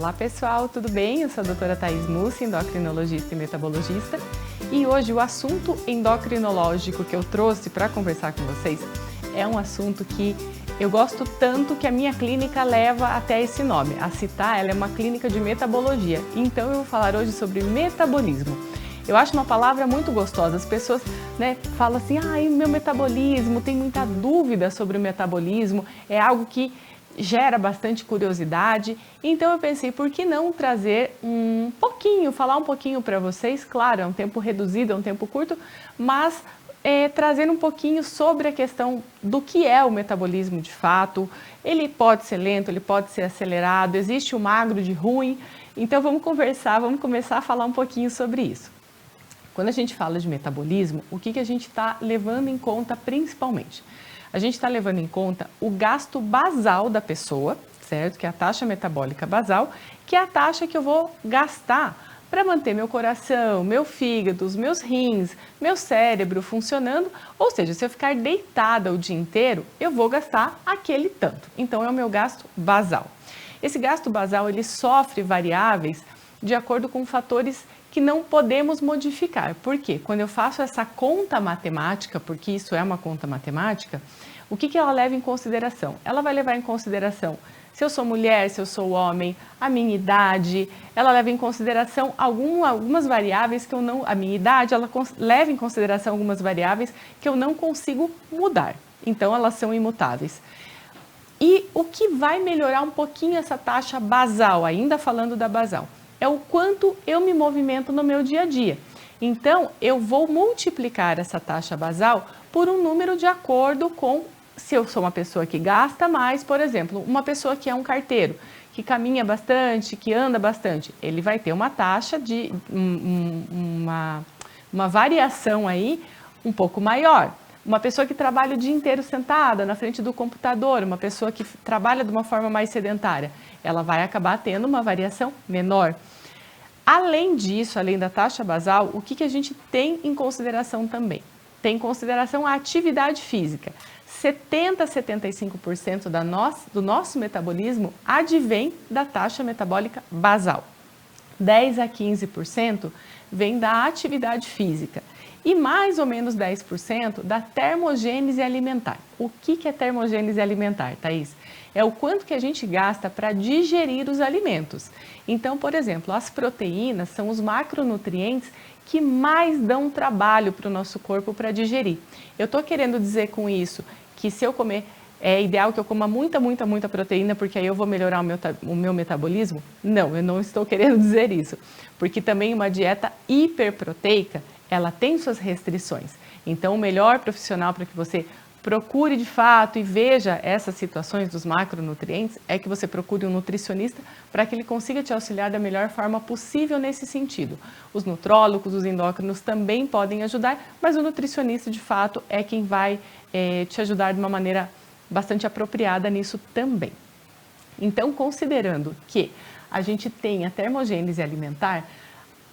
Olá pessoal, tudo bem? Eu sou a doutora Thaís Mussi, endocrinologista e metabologista, e hoje o assunto endocrinológico que eu trouxe para conversar com vocês é um assunto que eu gosto tanto que a minha clínica leva até esse nome. A Citar, ela é uma clínica de metabologia, então eu vou falar hoje sobre metabolismo. Eu acho uma palavra muito gostosa, as pessoas falam assim, o meu metabolismo, tem muita dúvida sobre o metabolismo, é algo que gera bastante curiosidade, então eu pensei, por que não trazer falar um pouquinho para vocês, claro, é um tempo reduzido, é um tempo curto, mas trazer um pouquinho sobre a questão do que é o metabolismo de fato. Ele pode ser lento, ele pode ser acelerado, existe o magro de ruim, então vamos começar a falar um pouquinho sobre isso. Quando a gente fala de metabolismo, o que a gente está levando em conta principalmente? A gente está levando em conta o gasto basal da pessoa, certo? Que é a taxa metabólica basal, que é a taxa que eu vou gastar para manter meu coração, meu fígado, os meus rins, meu cérebro funcionando. Ou seja, se eu ficar deitada o dia inteiro, eu vou gastar aquele tanto. Então, é o meu gasto basal. Esse gasto basal, ele sofre variáveis de acordo com fatores que não podemos modificar. Por quê? Quando eu faço essa conta matemática, porque isso é uma conta matemática, o que ela leva em consideração? Ela vai levar em consideração se eu sou mulher, se eu sou homem, a minha idade, ela leva em consideração algumas variáveis que eu não... A minha idade, ela leva em consideração algumas variáveis que eu não consigo mudar. Então, elas são imutáveis. E o que vai melhorar um pouquinho essa taxa basal, ainda falando da basal, é o quanto eu me movimento no meu dia a dia. Então, eu vou multiplicar essa taxa basal por um número de acordo com, se eu sou uma pessoa que gasta mais, por exemplo, uma pessoa que é um carteiro, que caminha bastante, que anda bastante, ele vai ter uma taxa de uma variação aí um pouco maior. Uma pessoa que trabalha o dia inteiro sentada na frente do computador, uma pessoa que trabalha de uma forma mais sedentária, ela vai acabar tendo uma variação menor. Além disso, além da taxa basal, o que a gente tem em consideração também? Tem em consideração a atividade física. 70% a 75% do nosso metabolismo advém da taxa metabólica basal. 10% a 15% vem da atividade física. E mais ou menos 10% da termogênese alimentar. O que é termogênese alimentar, Thaís? É o quanto que a gente gasta para digerir os alimentos. Então, por exemplo, as proteínas são os macronutrientes que mais dão trabalho para o nosso corpo para digerir. Eu estou querendo dizer com isso que se eu comer, é ideal que eu coma muita proteína, porque aí eu vou melhorar o meu metabolismo? Não, eu não estou querendo dizer isso. Porque também uma dieta hiperproteica, ela tem suas restrições. Então, o melhor profissional para que você procure de fato e veja essas situações dos macronutrientes é que você procure um nutricionista para que ele consiga te auxiliar da melhor forma possível nesse sentido. Os nutrólogos, os endócrinos também podem ajudar, mas o nutricionista de fato é quem vai te ajudar de uma maneira bastante apropriada nisso também. Então, considerando que a gente tem a termogênese alimentar,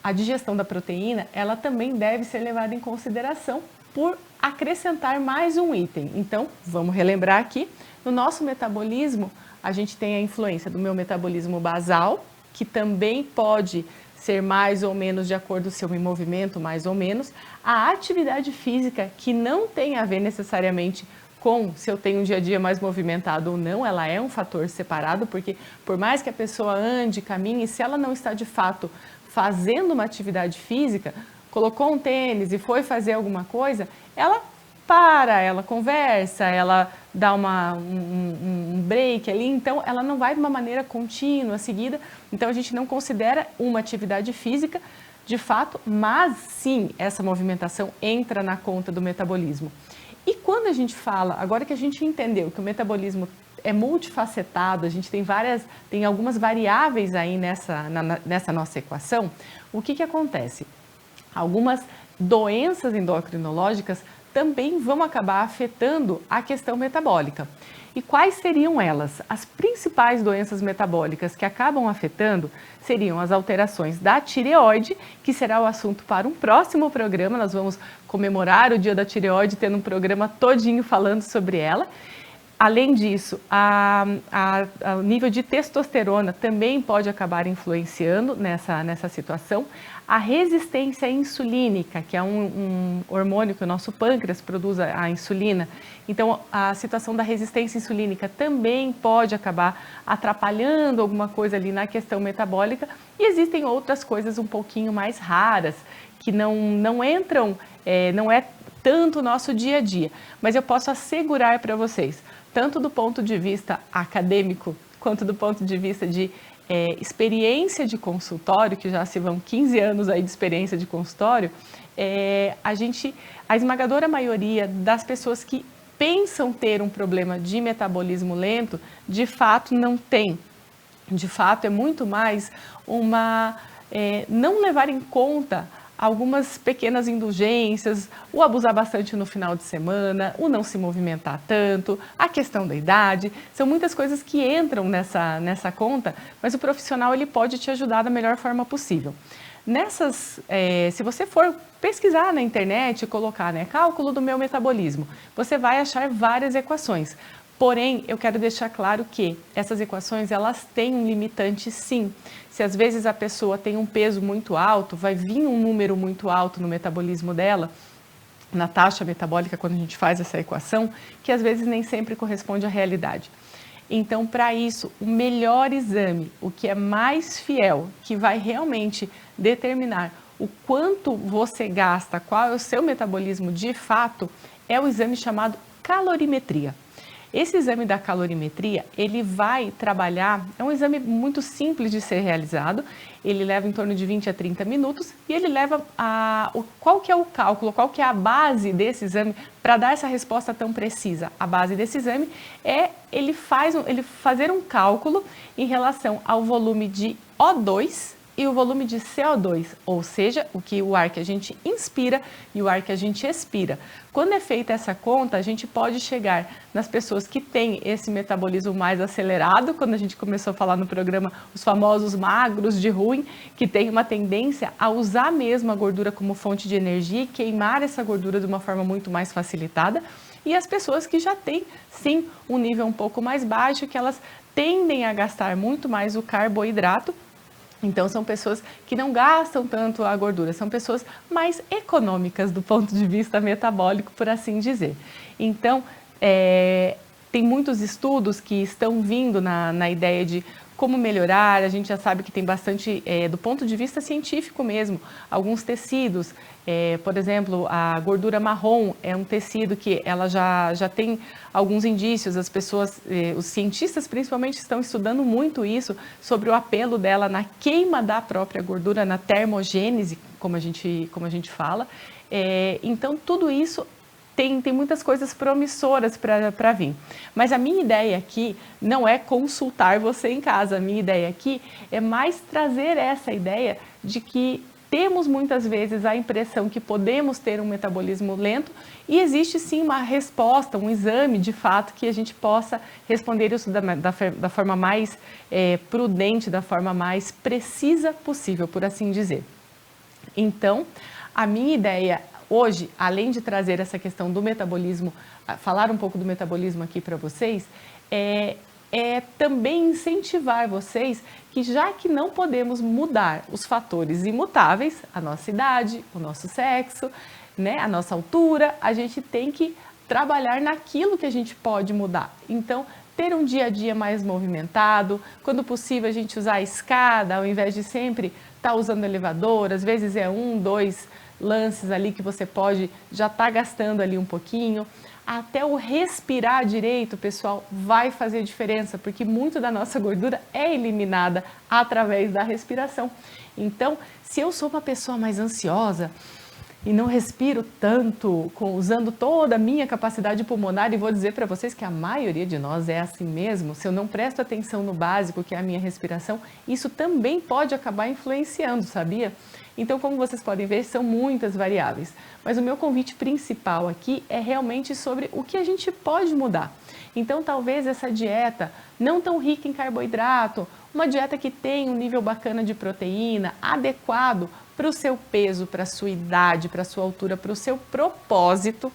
a digestão da proteína, ela também deve ser levada em consideração por acrescentar mais um item. Então, vamos relembrar aqui, no nosso metabolismo, a gente tem a influência do meu metabolismo basal, que também pode ser mais ou menos de acordo se eu me movimento, mais ou menos. A atividade física, que não tem a ver necessariamente com se eu tenho um dia a dia mais movimentado ou não, ela é um fator separado, porque por mais que a pessoa ande, caminhe, se ela não está de fato fazendo uma atividade física, colocou um tênis e foi fazer alguma coisa, ela para, ela conversa, ela dá um break ali, então ela não vai de uma maneira contínua, seguida, então a gente não considera uma atividade física de fato, mas sim, essa movimentação entra na conta do metabolismo. E quando a gente fala, agora que a gente entendeu que o metabolismo é multifacetado, a gente tem algumas variáveis aí nessa nossa equação, o que acontece? Algumas doenças endocrinológicas também vão acabar afetando a questão metabólica. E quais seriam elas? As principais doenças metabólicas que acabam afetando seriam as alterações da tireoide, que será o assunto para um próximo programa. Nós vamos comemorar o dia da tireoide, tendo um programa todinho falando sobre ela. Além disso, o nível de testosterona também pode acabar influenciando nessa situação. A resistência insulínica, que é um hormônio que o nosso pâncreas produz, a insulina. Então, a situação da resistência insulínica também pode acabar atrapalhando alguma coisa ali na questão metabólica. E existem outras coisas um pouquinho mais raras, que não entram, não é tanto o nosso dia a dia. Mas eu posso assegurar para vocês, tanto do ponto de vista acadêmico, quanto do ponto de vista de experiência de consultório, que já se vão 15 anos aí de experiência de consultório, a esmagadora maioria das pessoas que pensam ter um problema de metabolismo lento, de fato não tem. De fato é muito mais não levar em conta algumas pequenas indulgências, o abusar bastante no final de semana, o não se movimentar tanto, a questão da idade, são muitas coisas que entram nessa conta, mas o profissional ele pode te ajudar da melhor forma possível. Se você for pesquisar na internet e colocar, cálculo do meu metabolismo, você vai achar várias equações. Porém, eu quero deixar claro que essas equações, elas têm um limitante sim. Se às vezes a pessoa tem um peso muito alto, vai vir um número muito alto no metabolismo dela, na taxa metabólica, quando a gente faz essa equação, que às vezes nem sempre corresponde à realidade. Então, para isso, o melhor exame, o que é mais fiel, que vai realmente determinar o quanto você gasta, qual é o seu metabolismo de fato, é o exame chamado calorimetria. Esse exame da calorimetria, ele vai trabalhar, é um exame muito simples de ser realizado, ele leva em torno de 20 a 30 minutos e ele leva qual que é o cálculo, qual que é a base desse exame para dar essa resposta tão precisa. A base desse exame é ele fazer um cálculo em relação ao volume de O2 e o volume de CO2, ou seja, o ar que a gente inspira e o ar que a gente expira. Quando é feita essa conta, a gente pode chegar nas pessoas que têm esse metabolismo mais acelerado, quando a gente começou a falar no programa, os famosos magros de ruim, que tem uma tendência a usar mesmo a gordura como fonte de energia e queimar essa gordura de uma forma muito mais facilitada, e as pessoas que já têm, sim, um nível um pouco mais baixo, que elas tendem a gastar muito mais o carboidrato. Então, são pessoas que não gastam tanto a gordura, são pessoas mais econômicas do ponto de vista metabólico, por assim dizer. Então, tem muitos estudos que estão vindo na ideia de como melhorar, a gente já sabe que tem bastante, do ponto de vista científico mesmo, alguns tecidos, por exemplo, a gordura marrom é um tecido que ela já tem alguns indícios, as pessoas, os cientistas principalmente estão estudando muito isso, sobre o apelo dela na queima da própria gordura, na termogênese, como a gente fala. Então, tudo isso tem muitas coisas promissoras para vir. Mas a minha ideia aqui não é consultar você em casa, a minha ideia aqui é mais trazer essa ideia de que temos muitas vezes a impressão que podemos ter um metabolismo lento e existe sim uma resposta, um exame de fato que a gente possa responder isso da forma mais prudente, da forma mais precisa possível, por assim dizer. Então, a minha ideia hoje, além de trazer essa questão do metabolismo, falar um pouco do metabolismo aqui para vocês, é também incentivar vocês que já que não podemos mudar os fatores imutáveis, a nossa idade, o nosso sexo, a nossa altura, a gente tem que trabalhar naquilo que a gente pode mudar. Então, ter um dia a dia mais movimentado, quando possível a gente usar a escada, ao invés de sempre estar usando elevador, às vezes 1, 2 lances ali que você pode já estar gastando ali um pouquinho. Até o respirar direito, pessoal, vai fazer diferença, porque muito da nossa gordura é eliminada através da respiração. Então, se eu sou uma pessoa mais ansiosa e não respiro tanto, usando toda a minha capacidade pulmonar, e vou dizer para vocês que a maioria de nós é assim mesmo, se eu não presto atenção no básico, que é a minha respiração, isso também pode acabar influenciando, sabia? Então, como vocês podem ver, são muitas variáveis. Mas o meu convite principal aqui é realmente sobre o que a gente pode mudar. Então, talvez essa dieta não tão rica em carboidrato, uma dieta que tem um nível bacana de proteína, adequado para o seu peso, para a sua idade, para a sua altura, para o seu propósito,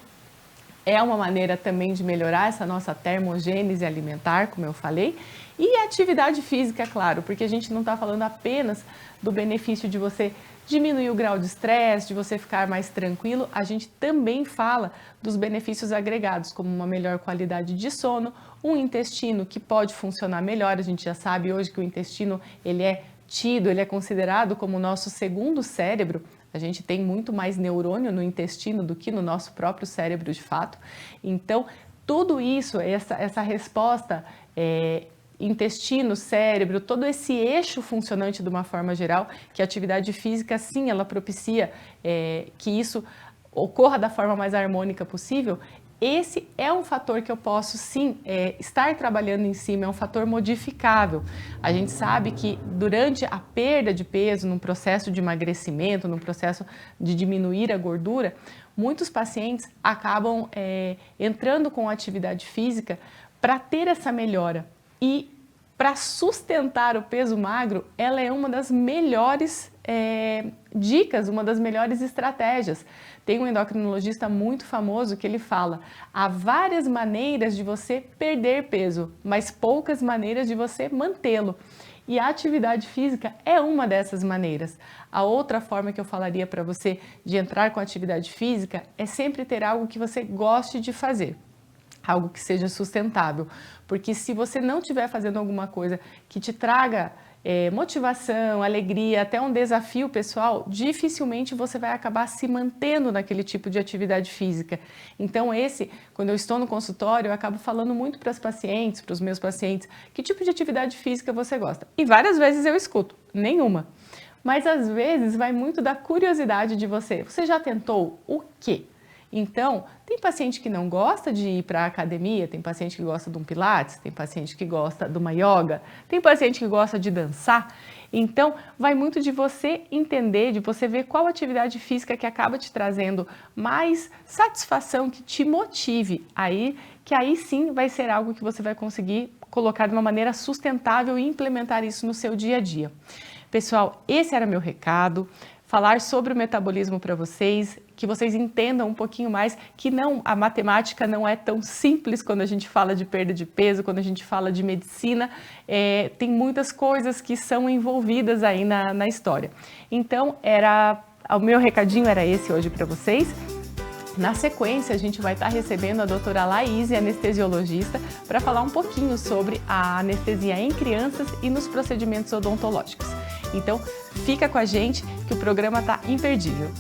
é uma maneira também de melhorar essa nossa termogênese alimentar, como eu falei, e a atividade física, claro, porque a gente não está falando apenas do benefício de você diminuir o grau de estresse, de você ficar mais tranquilo, a gente também fala dos benefícios agregados, como uma melhor qualidade de sono, um intestino que pode funcionar melhor. A gente já sabe hoje que o intestino ele é considerado como o nosso segundo cérebro. A gente tem muito mais neurônio no intestino do que no nosso próprio cérebro de fato. Então, tudo isso, essa resposta intestino, cérebro, todo esse eixo funcionante de uma forma geral, que a atividade física, sim, ela propicia que isso ocorra da forma mais harmônica possível. Esse é um fator que eu posso, sim, estar trabalhando em cima, é um fator modificável. A gente sabe que durante a perda de peso, num processo de emagrecimento, num processo de diminuir a gordura, muitos pacientes acabam entrando com a atividade física para ter essa melhora. E para sustentar o peso magro, ela é uma das melhores dicas, uma das melhores estratégias. Tem um endocrinologista muito famoso que ele fala: há várias maneiras de você perder peso, mas poucas maneiras de você mantê-lo. E a atividade física é uma dessas maneiras. A outra forma que eu falaria para você de entrar com a atividade física é sempre ter algo que você goste de fazer. Algo que seja sustentável, porque se você não estiver fazendo alguma coisa que te traga motivação, alegria, até um desafio pessoal, dificilmente você vai acabar se mantendo naquele tipo de atividade física. Então quando eu estou no consultório, eu acabo falando muito para as pacientes, para os meus pacientes, que tipo de atividade física você gosta? E várias vezes eu escuto, nenhuma. Mas às vezes vai muito da curiosidade de você. Você já tentou o quê? Então, tem paciente que não gosta de ir para a academia, tem paciente que gosta de um pilates, tem paciente que gosta de uma yoga, tem paciente que gosta de dançar. Então, vai muito de você entender, de você ver qual atividade física que acaba te trazendo mais satisfação, que te motive. Aí sim vai ser algo que você vai conseguir colocar de uma maneira sustentável e implementar isso no seu dia a dia. Pessoal, esse era meu recado. Falar sobre o metabolismo para vocês, que vocês entendam um pouquinho mais que a matemática não é tão simples quando a gente fala de perda de peso, quando a gente fala de medicina, tem muitas coisas que são envolvidas aí na história. Então, o meu recadinho era esse hoje para vocês. Na sequência, a gente vai estar recebendo a doutora Laís, anestesiologista, para falar um pouquinho sobre a anestesia em crianças e nos procedimentos odontológicos. Então, fica com a gente que o programa está imperdível.